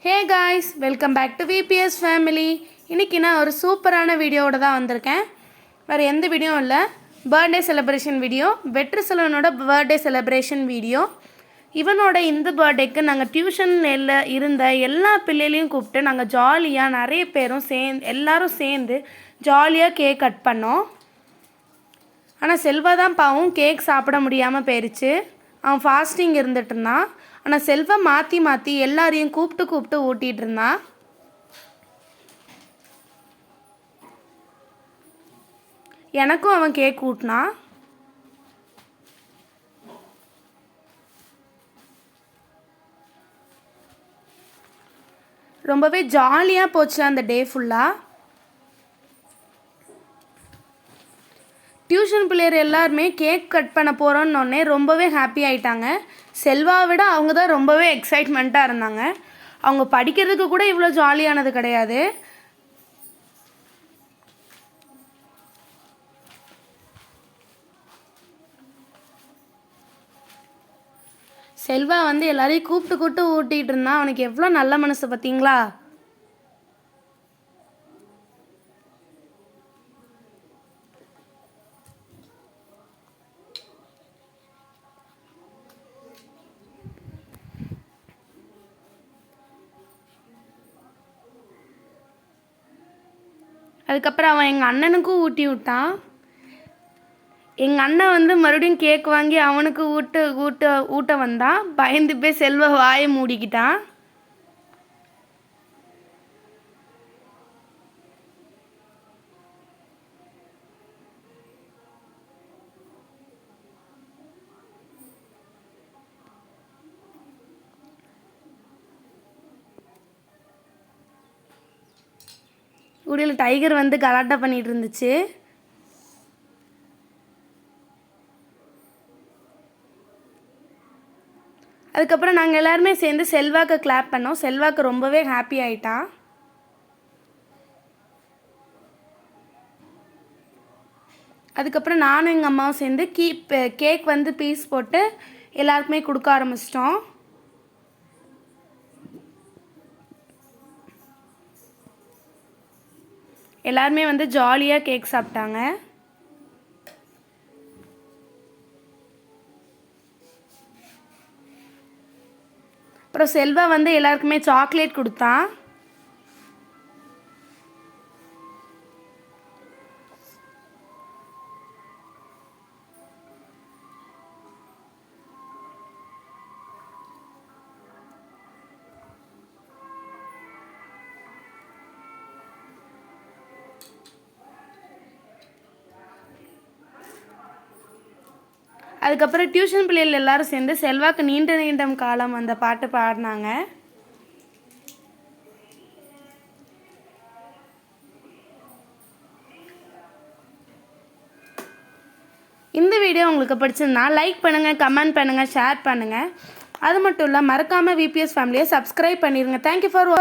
Hey guys, welcome back to V B S family. இன்றைக்கி நான் ஒரு சூப்பரான வீடியோவோட தான் வந்திருக்கேன். வேறு எந்த வீடியோவும் இல்லை, பர்த்டே செலிப்ரேஷன் வீடியோ. வெற்றி செல்வனோட பர்த்டே செலிப்ரேஷன் வீடியோ. இவனோட இந்த பர்த்டேக்கு நாங்கள் டியூஷனில் இருந்த எல்லா பிள்ளைகளையும் கூப்பிட்டு நாங்கள் ஜாலியாக நிறைய பேரும் எல்லோரும் சேர்ந்து ஜாலியாக கேக் கட் பண்ணோம். ஆனால் செல்வா தான் பாவம் கேக் சாப்பிட முடியாமல் போயிடுச்சு. அவன் ஃபாஸ்டிங் இருந்துட்டு இருந்தான். ஆனால் செல்வா மாற்றி எல்லாரையும் கூப்பிட்டு ஊட்டிகிட்டு இருந்தான். எனக்கும் அவன் கேக் ஊட்டினான். ரொம்பவே ஜாலியாக போச்சு அந்த டே ஃபுல்லாக. டியூஷன் பிள்ளையர் எல்லாருமே கேக் கட் பண்ண போகிறோன்னொன்னே ரொம்பவே ஹாப்பி ஆகிட்டாங்க. செல்வாவை விட அவங்க தான் ரொம்பவே எக்ஸைட்மெண்ட்டாக இருந்தாங்க. அவங்க படிக்கிறதுக்கு கூட இவ்வளோ ஜாலியானது கிடையாது. செல்வா எல்லாரையும் கூப்பிட்டு ஊட்டிகிட்டு இருந்தான். அவனுக்கு எவ்வளோ நல்ல மனசு பார்த்தீங்களா? அதுக்கப்புறம் அவன் எங்கள் அண்ணனுக்கும் ஊட்டி விட்டான். எங்கள் அண்ணன் மறுபடியும் கேக் வாங்கி அவனுக்கு ஊட்ட வந்தான். பயந்து போய் செல்வ வாயை மூடிக்கிட்டான். உடையில் டைகர் கலாட்டா பண்ணிகிட்டு இருந்துச்சு. அதுக்கப்புறம் நாங்கள் எல்லாருமே சேர்ந்து செல்வாக்கு கிளாப் பண்ணோம். செல்வாக்கு ரொம்பவே ஹாப்பி ஆகிட்டான். அதுக்கப்புறம் நானும் எங்கள் அம்மாவும் சேர்ந்து கேக் பீஸ் போட்டு எல்லாருக்குமே கொடுக்க ஆரம்பிச்சிட்டோம். எல்லாருமே ஜாலியாக கேக் சாப்பிட்டாங்க. அப்புறம் செல்வா எல்லாருக்குமே சாக்லேட் கொடுத்தான். அதுக்கப்புறம் டியூஷன் பிள்ளைகள் எல்லாரும் சேர்ந்து செல்வாக்கு நீண்ட நீண்டம் காலம் அந்த பாட்டு பாடினாங்க. இந்த வீடியோ உங்களுக்கு பிடிச்சிருந்தா லைக் பண்ணுங்கள், கமெண்ட் பண்ணுங்கள், ஷேர் பண்ணுங்கள். அது மட்டும் இல்லை, மறக்காமல் விபிஎஸ் ஃபேமிலியை சப்ஸ்கிரைப் பண்ணிடுங்க. Thank you for